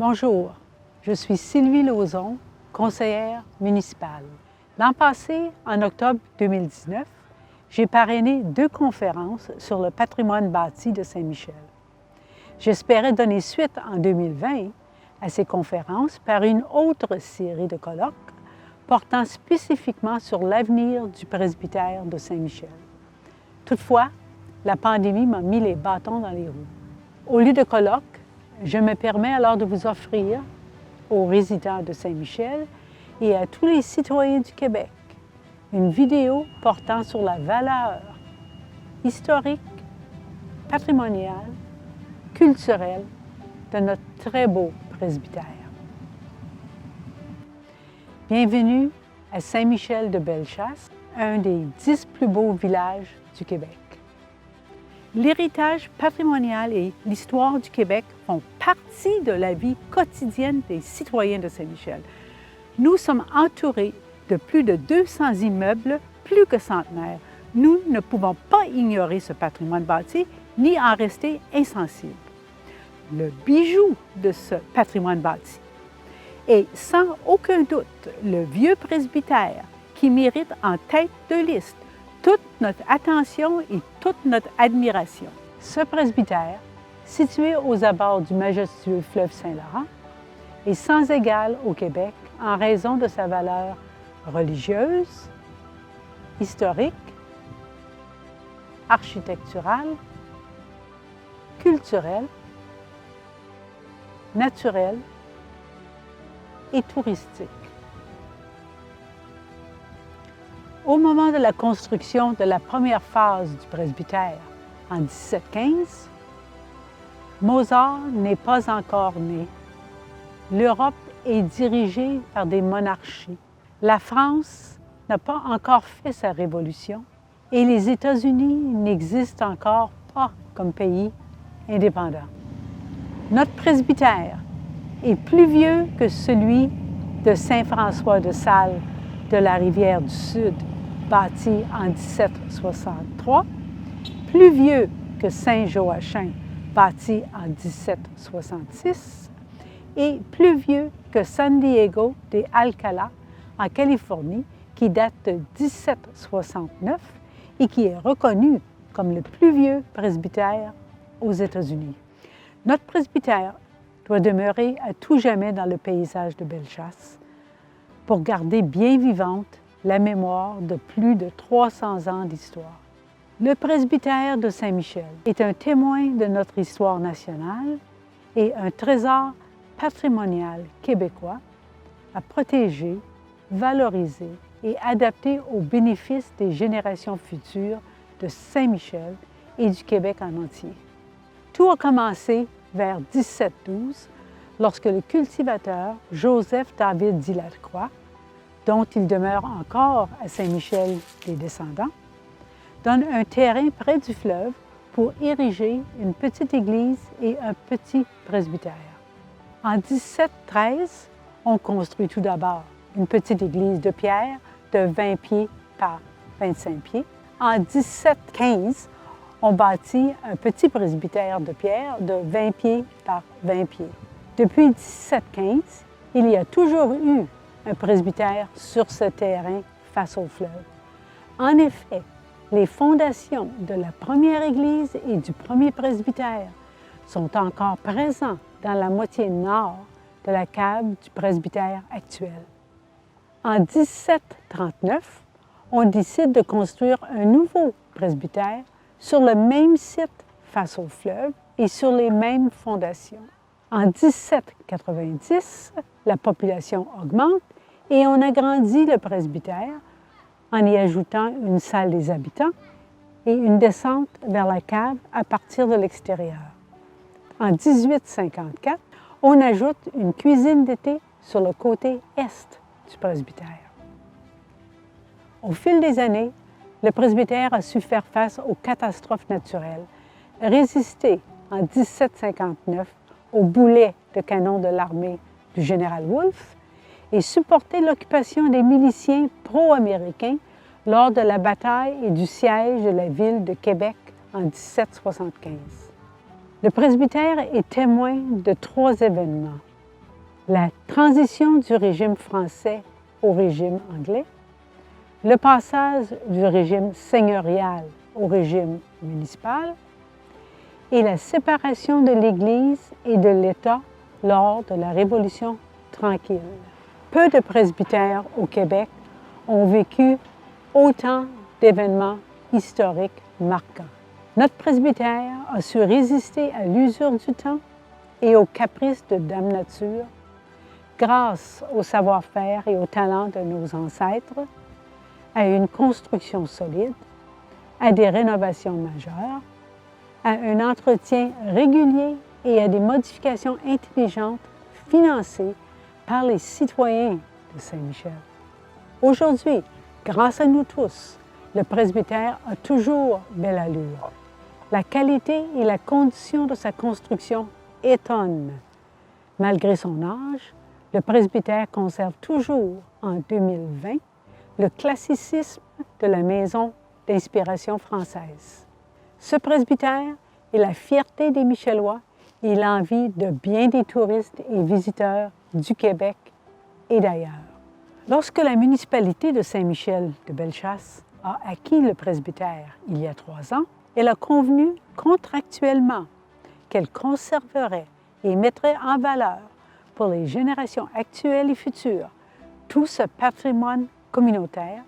Bonjour, je suis Sylvie Lauzon, conseillère municipale. L'an passé, en octobre 2019, j'ai parrainé 2 conférences sur le patrimoine bâti de Saint-Michel. J'espérais donner suite en 2020 à ces conférences par une autre série de colloques portant spécifiquement sur l'avenir du presbytère de Saint-Michel. Toutefois, la pandémie m'a mis les bâtons dans les roues. Au lieu de colloques, je me permets alors de vous offrir, aux résidents de Saint-Michel et à tous les citoyens du Québec, une vidéo portant sur la valeur historique, patrimoniale, culturelle de notre très beau presbytère. Bienvenue à Saint-Michel-de-Bellechasse, un des 10 plus beaux villages du Québec. L'héritage patrimonial et l'histoire du Québec font partie de la vie quotidienne des citoyens de Saint-Michel. Nous sommes entourés de plus de 200 immeubles plus que centenaires. Nous ne pouvons pas ignorer ce patrimoine bâti ni en rester insensibles. Le bijou de ce patrimoine bâti est sans aucun doute le vieux presbytère qui mérite en tête de liste toute notre attention et toute notre admiration. Ce presbytère, situé aux abords du majestueux fleuve Saint-Laurent, est sans égal au Québec en raison de sa valeur religieuse, historique, architecturale, culturelle, naturelle et touristique. Au moment de la construction de la première phase du presbytère, en 1715, Mozart n'est pas encore né. L'Europe est dirigée par des monarchies. La France n'a pas encore fait sa révolution et les États-Unis n'existent encore pas comme pays indépendant. Notre presbytère est plus vieux que celui de Saint-François de Sales de la Rivière du Sud, bâti en 1763, plus vieux que Saint-Joachim, bâti en 1766, et plus vieux que San Diego de Alcala, en Californie, qui date de 1769 et qui est reconnu comme le plus vieux presbytère aux États-Unis. Notre presbytère doit demeurer à tout jamais dans le paysage de Bellechasse pour garder bien vivante la mémoire de plus de 300 ans d'histoire. Le presbytère de Saint-Michel est un témoin de notre histoire nationale et un trésor patrimonial québécois à protéger, valoriser et adapter aux bénéfices des générations futures de Saint-Michel et du Québec en entier. Tout a commencé vers 1712, lorsque le cultivateur Joseph-David Dillacroix, dont il demeure encore à Saint-Michel des Descendants, donne un terrain près du fleuve pour ériger une petite église et un petit presbytère. En 1713, on construit tout d'abord une petite église de pierre de 20 pieds par 25 pieds. En 1715, on bâtit un petit presbytère de pierre de 20 pieds par 20 pieds. Depuis 1715, il y a toujours eu un presbytère sur ce terrain face au fleuve. En effet, les fondations de la première église et du premier presbytère sont encore présents dans la moitié nord de la cave du presbytère actuel. En 1739, on décide de construire un nouveau presbytère sur le même site face au fleuve et sur les mêmes fondations. En 1790, la population augmente et on agrandit le presbytère en y ajoutant une salle des habitants et une descente vers la cave à partir de l'extérieur. En 1854, on ajoute une cuisine d'été sur le côté est du presbytère. Au fil des années, le presbytère a su faire face aux catastrophes naturelles, résister en 1759 aux boulets de canon de l'armée du général Wolfe et supporter l'occupation des miliciens pro-américains lors de la bataille et du siège de la ville de Québec en 1775. Le presbytère est témoin de 3 événements. la transition du régime français au régime anglais, le passage du régime seigneurial au régime municipal et la séparation de l'Église et de l'État lors de la Révolution tranquille. Peu de presbytères au Québec ont vécu autant d'événements historiques marquants. Notre presbytère a su résister à l'usure du temps et aux caprices de Dame Nature grâce au savoir-faire et au talent de nos ancêtres, à une construction solide, à des rénovations majeures, à un entretien régulier et à des modifications intelligentes financées par les citoyens de Saint-Michel. Aujourd'hui, grâce à nous tous, le presbytère a toujours belle allure. La qualité et la condition de sa construction étonnent. Malgré son âge, le presbytère conserve toujours, en 2020, le classicisme de la maison d'inspiration française. Ce presbytère est la fierté des Michellois et l'envie de bien des touristes et visiteurs du Québec et d'ailleurs. Lorsque la municipalité de Saint-Michel de Bellechasse a acquis le presbytère il y a 3 ans, elle a convenu contractuellement qu'elle conserverait et mettrait en valeur pour les générations actuelles et futures tout ce patrimoine communautaire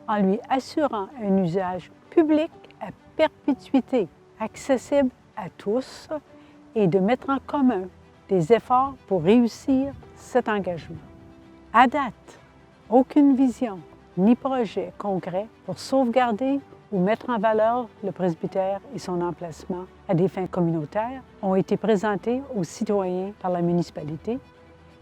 en lui assurant un usage public à perpétuité, accessible à tous et de mettre en commun des efforts pour réussir cet engagement. À date, aucune vision ni projet concret pour sauvegarder ou mettre en valeur le presbytère et son emplacement à des fins communautaires ont été présentés aux citoyens par la municipalité,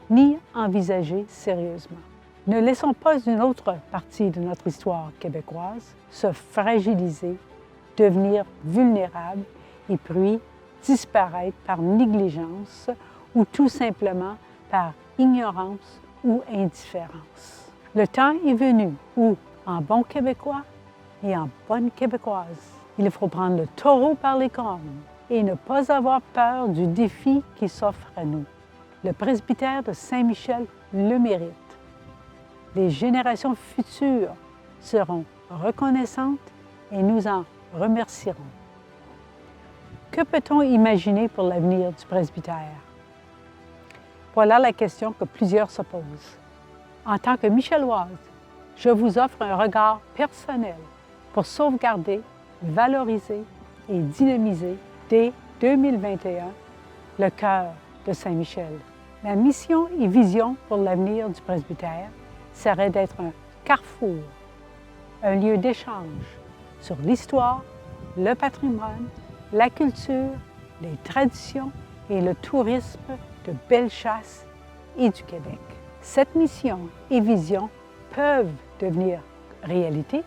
ni envisagés sérieusement. Ne laissons pas une autre partie de notre histoire québécoise se fragiliser, devenir vulnérable et puis disparaître par négligence ou tout simplement par ignorance ou indifférence. Le temps est venu où, en bon québécois et en bonne québécoise, il faut prendre le taureau par les cornes et ne pas avoir peur du défi qui s'offre à nous. Le presbytère de Saint-Michel le mérite. Les générations futures seront reconnaissantes et nous en remercierons. Que peut-on imaginer pour l'avenir du presbytère? Voilà la question que plusieurs se posent. En tant que Michelloise, je vous offre un regard personnel pour sauvegarder, valoriser et dynamiser dès 2021 le cœur de Saint-Michel. La mission et vision pour l'avenir du presbytère serait d'être un carrefour, un lieu d'échange sur l'histoire, le patrimoine, la culture, les traditions et le tourisme de Bellechasse et du Québec. Cette mission et vision peuvent devenir réalité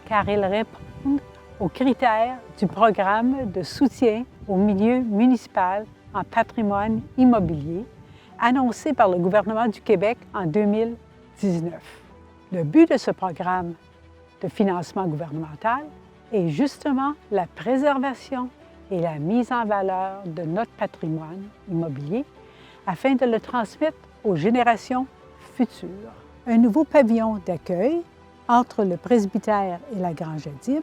car elles répondent aux critères du programme de soutien au milieu municipal en patrimoine immobilier annoncé par le gouvernement du Québec en 2019. Le but de ce programme de financement gouvernemental est justement la préservation et la mise en valeur de notre patrimoine immobilier afin de le transmettre aux générations futures. Un nouveau pavillon d'accueil entre le presbytère et la Grange à Dibs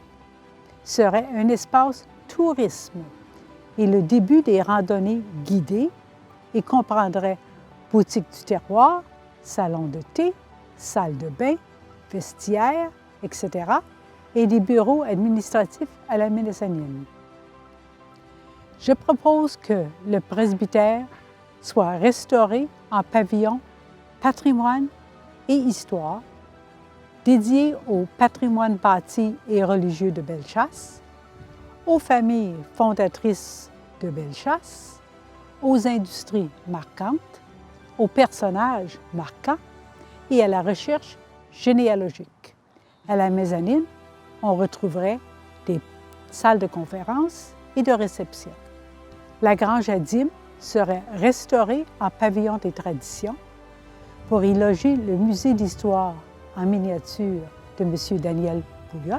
serait un espace tourisme et le début des randonnées guidées et comprendrait boutique du terroir, salon de thé, salle de bain, vestiaire, etc. et des bureaux administratifs à la mezzanine. Je propose que le presbytère soit restauré en pavillon patrimoine et histoire, dédié au patrimoine bâti et religieux de Bellechasse, aux familles fondatrices de Bellechasse, aux industries marquantes, aux personnages marquants et à la recherche généalogique. À la mezzanine, on retrouverait des salles de conférences et de réception. La Grange à Dibs serait restaurée en pavillon des traditions pour y loger le musée d'histoire en miniature de M. Daniel Pouliot.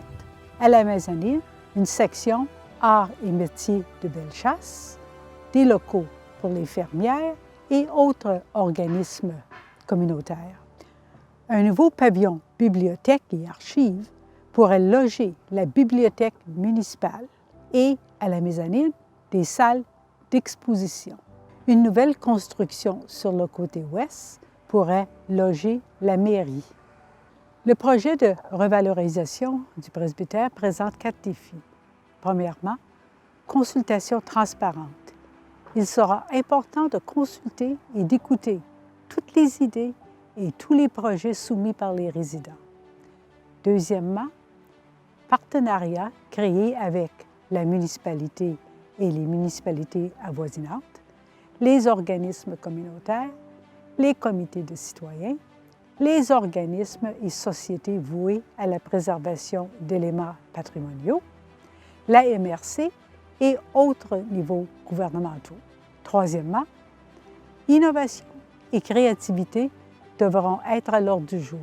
À la mezzanine, une section Arts et métiers de Bellechasse, des locaux pour les fermières et autres organismes communautaires. Un nouveau pavillon bibliothèque et archives pourrait loger la bibliothèque municipale et, à la mezzanine, des salles d'exposition. Une nouvelle construction sur le côté ouest pourrait loger la mairie. Le projet de revalorisation du presbytère présente 4 défis. Premièrement, consultation transparente. Il sera important de consulter et d'écouter toutes les idées et tous les projets soumis par les résidents. Deuxièmement, partenariat créé avec la municipalité et les municipalités avoisinantes, les organismes communautaires, les comités de citoyens, les organismes et sociétés vouées à la préservation d'éléments patrimoniaux, la MRC et autres niveaux gouvernementaux. Troisièmement, innovation et créativité devront être à l'ordre du jour.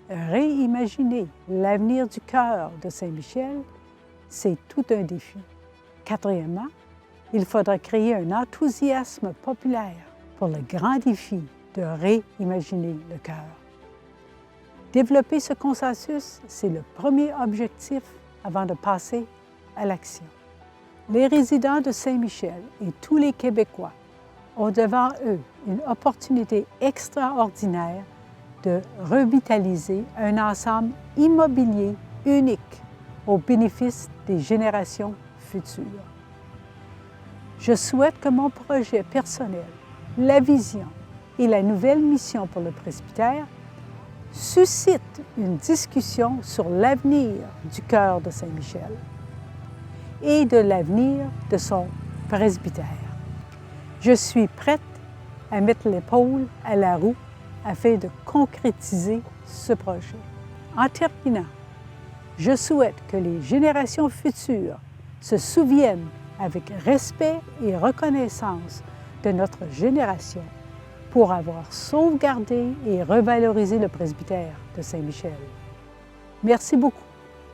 Réimaginer l'avenir du cœur de Saint-Michel, c'est tout un défi. Quatrièmement, il faudra créer un enthousiasme populaire pour le grand défi de réimaginer le cœur. Développer ce consensus, c'est le premier objectif avant de passer à l'action. Les résidents de Saint-Michel et tous les Québécois ont devant eux une opportunité extraordinaire de revitaliser un ensemble immobilier unique au bénéfice des générations futures. Je souhaite que mon projet personnel, la vision et la nouvelle mission pour le presbytère suscitent une discussion sur l'avenir du cœur de Saint-Michel et de l'avenir de son presbytère. Je suis prête à mettre l'épaule à la roue afin de concrétiser ce projet. En terminant, je souhaite que les générations futures se souviennent avec respect et reconnaissance de notre génération pour avoir sauvegardé et revalorisé le presbytère de Saint-Michel. Merci beaucoup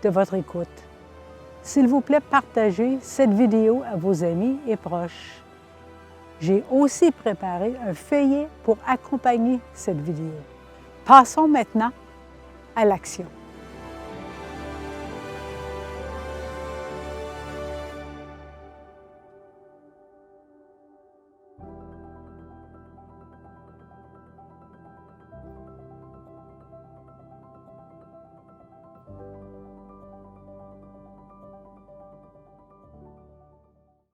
de votre écoute. S'il vous plaît, partagez cette vidéo à vos amis et proches. J'ai aussi préparé un feuillet pour accompagner cette vidéo. Passons maintenant à l'action.